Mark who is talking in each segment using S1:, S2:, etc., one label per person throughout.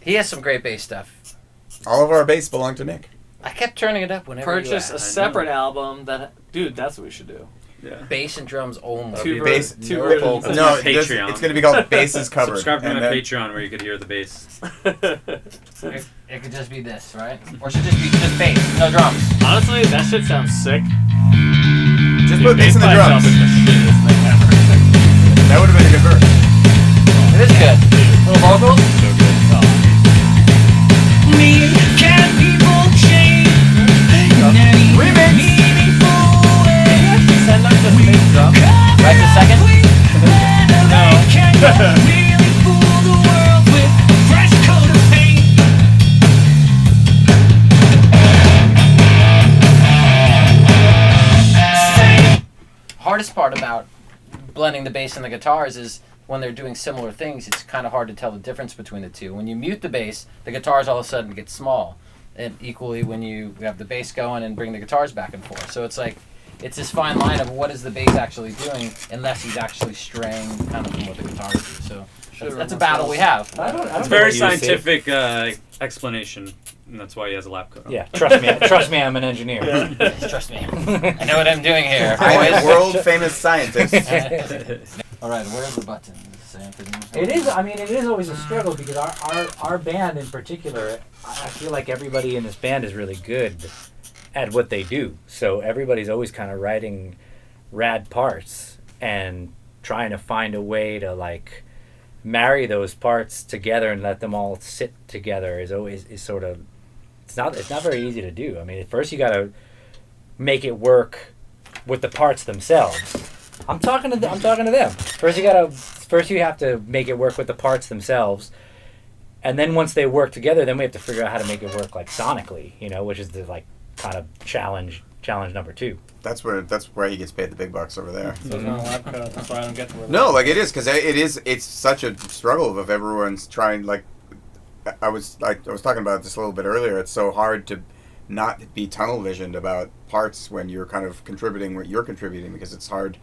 S1: He has some great bass stuff.
S2: All of our bass belong to Nick.
S1: I kept turning it up whenever
S3: Purchase a separate album that... Dude, that's what we should do.
S4: Yeah.
S1: bass and drums only.
S3: Two
S2: Bass,
S3: versions.
S2: no,
S4: Patreon.
S2: it's going to be called Basses Covered.
S4: Subscribe to
S2: and
S4: my
S2: then-
S4: Patreon where you could hear the bass.
S1: It could just be this, right? Or should just be just bass, no drums.
S3: Honestly, that shit sounds sick.
S2: Just put bass in the drums. That would have been a good verse.
S1: It is good. Little vocals.
S4: So good.
S5: Me, can people change in any meaningful way?
S1: Send them to the bass drum. Right this second.
S5: No. Can you really fool the world with a fresh coat of paint?
S1: Hardest part about blending the bass and the guitars is when they're doing similar things, it's kind of hard to tell the difference between the two. When you mute the bass, the guitars all of a sudden get small. And equally when you have the bass going and bring the guitars back and forth. So it's like, it's this fine line of what is the bass actually doing unless he's actually straying kind of from what the guitars do. So that's a battle we have.
S4: It's a very scientific explanation, and that's why he has a lab coat.
S6: Yeah, trust me, I'm an engineer.
S1: Trust me. I know what I'm doing here.
S2: I'm a world famous scientist.
S1: All right, where's the button?
S6: It is. I mean, it is always a struggle because our band in particular, I feel like everybody in this band is really good at what they do. So everybody's always kind of writing rad parts and trying to find a way to like marry those parts together and let them all sit together is sort of it's not very easy to do. I mean, at first you got to make it work with the parts themselves. I'm talking to them. First you have to make it work with the parts themselves, and then once they work together, then we have to figure out how to make it work like sonically, which is the like kind of challenge number 2.
S2: That's where he gets paid the big bucks over there.
S3: So it's not a lab coat. That's why I don't get to
S2: No, like it is because it's such a struggle of everyone's trying. Like I was talking about this a little bit earlier. It's so hard to not be tunnel visioned about parts when you're kind of contributing what you're contributing, because it's hard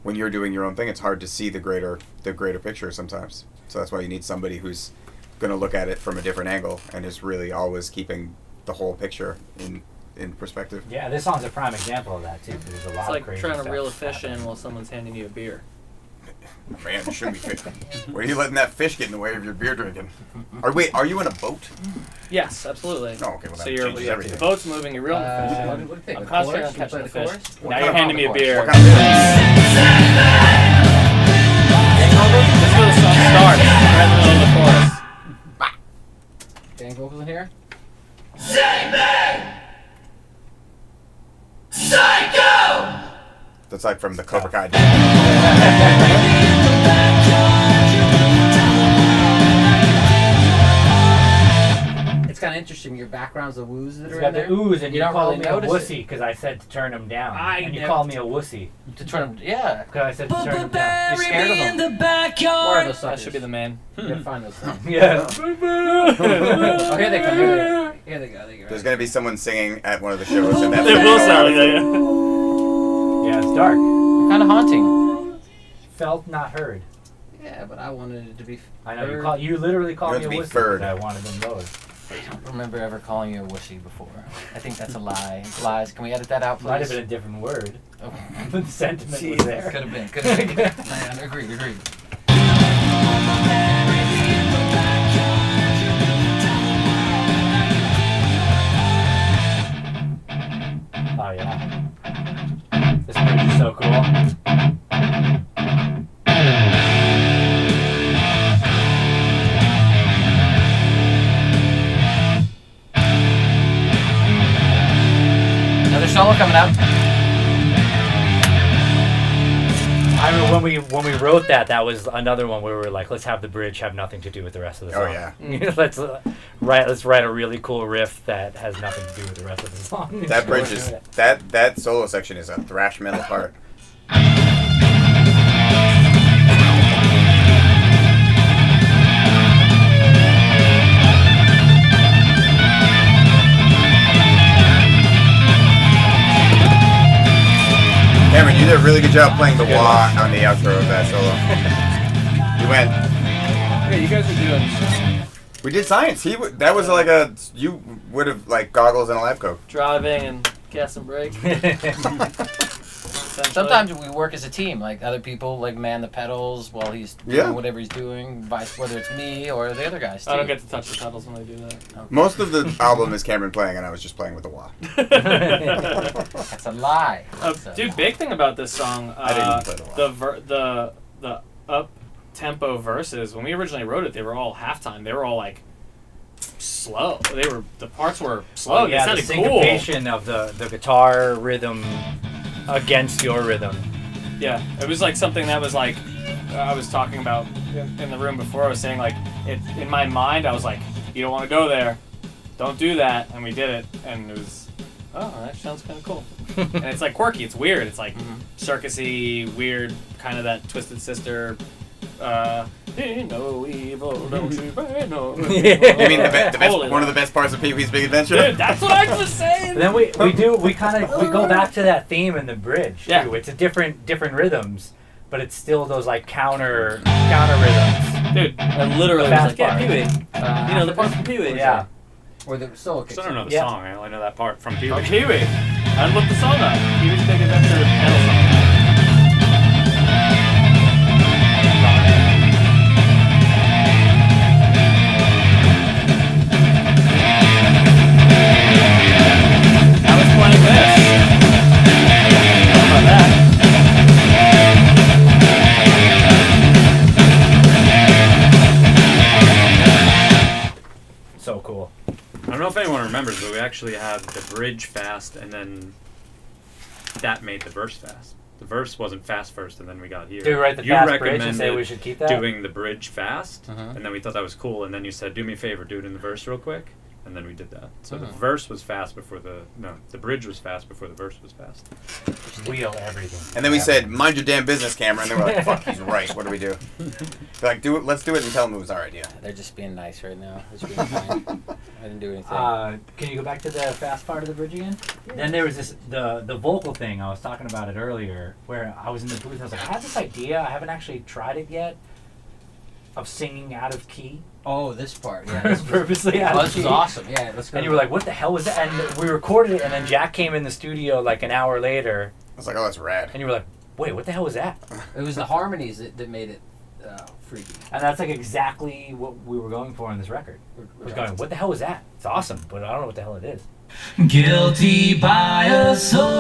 S2: when you're doing your own thing. It's hard to see the greater picture sometimes. So that's why you need somebody who's going to look at it from a different angle and is really always keeping the whole picture in perspective.
S6: Yeah, this song's a prime example of that too. Because there's a lot
S3: It's
S6: of
S3: like
S6: crazy
S3: trying to
S6: stuff
S3: reel a fish
S6: happening.
S3: in while someone's handing you a beer.
S2: Man, you shouldn't be fishing. Why are you letting that fish get in the way of your beer drinking? Are you in a boat?
S3: Yes, absolutely.
S2: Oh, okay. Well,
S3: So
S2: that
S3: you're
S2: changes
S3: the
S2: everything.
S3: boat's moving, you're reeling the fish in.
S1: What do you think?
S3: I'm
S1: The
S3: concentrating on
S1: chorus?
S3: catching
S1: You
S3: the
S1: play the
S3: fish.
S1: chorus?
S3: Now
S1: What
S3: you're
S1: kind of
S3: handing me a
S1: chorus?
S3: beer.
S2: What kind of beer?
S3: That's where the song starts, right in the middle of the chorus.
S1: Gang vocals in here?
S2: That's like from the Cobra Kai.
S1: It's kind of interesting. Your background's the woos that
S6: It's
S1: are
S6: got
S1: in
S6: the
S1: there.
S6: ooze, and you
S1: don't
S6: called
S1: really
S6: me a
S1: notice
S6: wussy because I said to turn them down.
S1: I
S6: And you
S1: never-
S6: called me a wussy
S1: To turn them, yeah.
S6: because I said to turn them down.
S1: You're scared of them.
S5: the
S1: Where are
S5: backyard.
S1: those
S3: That
S1: suckers?
S3: should be the man.
S1: You gotta find those things.
S6: Yeah.
S1: Oh, here they come. Here they go.
S2: There's gonna be someone singing at one of the shows, and that's
S3: They will sound like that,
S6: Yeah, it's dark.
S1: Kind of haunting.
S6: Felt not heard.
S1: Yeah, but I wanted it to be.
S6: I know
S1: heard.
S6: you literally called
S2: You
S6: me a
S2: have to
S6: wussy
S2: be
S6: because
S2: furred.
S6: I wanted them lower.
S1: I don't remember ever calling you a wussy before. I think that's a lie. Lies. Can we edit that out, please?
S6: Might have been a different word.
S1: Oh.
S6: But the sentiment was there.
S1: Could have been. Could have been. Man, agreed.
S6: Oh yeah. This bridge is so cool.
S1: Another solo coming up.
S6: I remember when we wrote that was another one where we were like, let's have the bridge have nothing to do with the rest of the
S2: Oh
S6: song.
S2: yeah.
S6: let's write a really cool riff that has nothing to do with the rest of the song.
S2: That bridge is that solo section is a thrash metal part. Cameron, you did a really good job playing the wah on the outro of that solo. You went.
S3: Yeah, you guys are doing
S2: We did science. That was like you would have like goggles and a lab coat.
S3: Driving and gas and brake.
S1: Sometimes we work as a team. Like other people like man the pedals while he's doing whatever he's doing, whether it's me or the other guys too.
S3: I don't get to touch the pedals when I do that.
S1: Okay.
S2: Most of the album is Cameron playing, and I was just playing with the wah.
S1: That's a lie.
S3: Dude, big thing about this song,
S2: I didn't even play the wah.
S3: the up tempo verses. When we originally wrote it, they were all halftime. They were all like slow. The parts were slow.
S6: Yeah,
S3: they
S6: the
S3: sounded cool.
S6: syncopation of the guitar rhythm against your rhythm.
S3: Yeah, it was like something that was like I was talking about in the room before. I was saying like in my mind, I was like, you don't want to go there, don't do that, and we did it, and it was that sounds kind of cool. And it's like quirky, it's weird, it's like circusy, weird, kind of that Twisted Sister. Ain't no evil, don't you find no evil.
S2: You mean one of the best parts of Pee-wee's Big Adventure?
S3: Dude, that's what I was saying.
S6: Then we go back to that theme in the bridge too.
S3: Yeah.
S6: It's a different rhythms, but it's still those like counter rhythms.
S3: Dude,
S1: I literally
S6: The
S1: was
S6: fast
S1: like,
S6: part.
S1: Pee-wee.
S3: you know the part from Pee-wee.
S6: Yeah.
S1: Or the solo kicks.
S4: So I don't know the
S6: Yeah.
S4: song. I only know that part from Pee-wee.
S3: From Pee-wee. I'd look the song up. Pee-wee's Big Adventure pedal song. I was playing this. How about that?
S6: So cool.
S4: I don't know if anyone remembers, but we actually had the bridge fast, and then that made the verse fast. The verse wasn't fast first, and then we got here.
S6: Do we write the
S4: You
S6: fast bridge and say
S4: recommended
S6: we should keep that?
S4: doing the bridge fast,
S1: Mhm.
S4: and then we thought that was cool, and then you said, do me a favor, do it in the verse real quick, and then we did that. So the verse was fast before the bridge was fast before the verse was fast.
S6: Wheel everything.
S2: And then we said, "Mind your damn business, Cameron." And they were like, "Fuck, he's right. What do we do?" They're like, "Do it. Let's do it," and tell them it was our idea.
S1: They're just being nice right now. They're just being fine. I didn't do anything.
S6: Can you go back to the fast part of the bridge again? Then there was the vocal thing. I was talking about it earlier, where I was in the booth. I was like, I have this idea. I haven't actually tried it yet. Of singing out of key.
S1: Oh, this part. Yeah. This was,
S6: Purposely out of
S1: this
S6: key.
S1: was awesome. Yeah, let's go.
S6: And you were like, what the hell was that? And we recorded it, and then Jack came in the studio like an hour later,
S2: I was like, "Oh, that's rad."
S6: and you were like, wait, what the hell was that?
S1: It was the harmonies that made it freaky.
S6: And that's like exactly what we were going for on this record. We're going, what the hell was that? It's awesome, but I don't know what the hell it is.
S5: Guilty by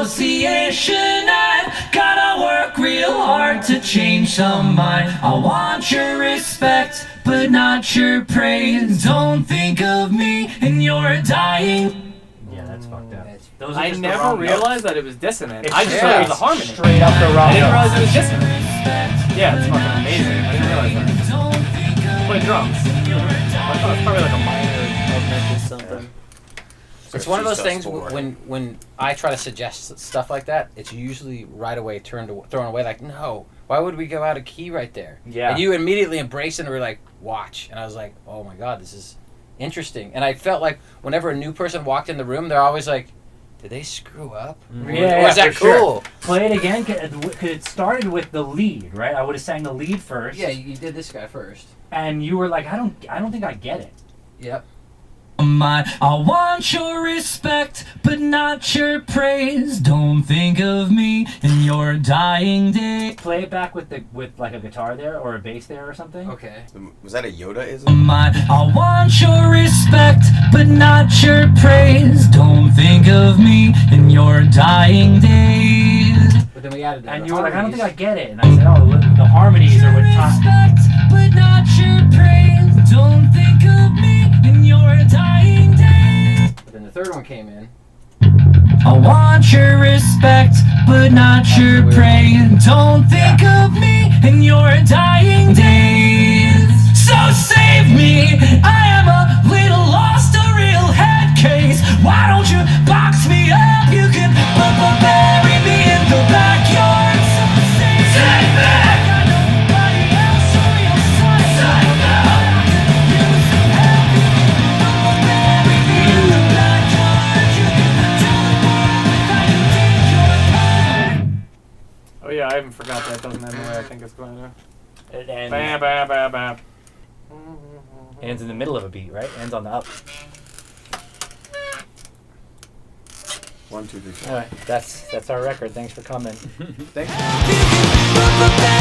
S5: association, I've gotta work real hard to change some mind. I want your respect, but not your praise. Don't think of me in your dying.
S6: Yeah, that's fucked up.
S1: It's-
S6: Those are
S3: I
S6: just the
S3: never
S6: wrong
S3: realized that it was dissonant.
S6: It's
S3: I just
S6: straight
S3: thought it was
S6: up-
S3: a harmony.
S6: Straight up the wrong
S3: I didn't realize it
S6: notes.
S3: was dissonant. Yeah, it's fucking amazing. I didn't realize that.
S5: Don't think of
S3: Play drums. I thought it was probably like a minor augment or something.
S1: It's one of those
S2: She's
S1: things
S2: dustful,
S1: when I try to suggest stuff like that, it's usually right away thrown away. Like, no, why would we go out of key right there?
S6: Yeah.
S1: And you immediately embraced it and were like, watch. And I was like, oh my god, this is interesting. And I felt like whenever a new person walked in the room, they're always like, did they screw up?
S6: Yeah,
S1: Or is that
S6: for sure.
S1: cool?
S6: Play it again, because it started with the lead, right? I would have sang the lead first.
S1: Yeah, you did this guy first.
S6: And you were like, I don't think I get it.
S1: Yep.
S5: I want your respect, but not your praise. Don't think of me in your dying day.
S6: Play it back with like a guitar there or a bass there or something.
S1: Okay.
S2: Was that a Yoda-ism?
S5: I want your respect, but not your praise. Don't think of me in your dying days.
S1: But then we added the
S6: And
S1: other
S6: you were like, I don't
S1: harmonies.
S6: think I get it. And I said, oh, the harmonies are what time.
S5: Respect, but not your praise. Don't think of me in your dying days.
S1: But then the third one came in.
S5: I want your respect, but not your praise. Don't think of me in your dying days. So save me, I am a little lost, a real head case. Why don't you box me up? You can bury me in the backyard. So save me. I got nobody else, a real son. Save me. Use some help. You can bury me in the backyard. You can tell the world if I can take your part.
S3: Oh yeah, I even forgot that doesn't end the way I think it's going to.
S6: And
S3: Bam, bam, bam, bam.
S6: Ends in the middle of a beat, right? Ends on the up.
S2: 1, 2, 3, 4.
S6: All right, that's our record. Thanks for coming.
S2: Thanks.
S5: You can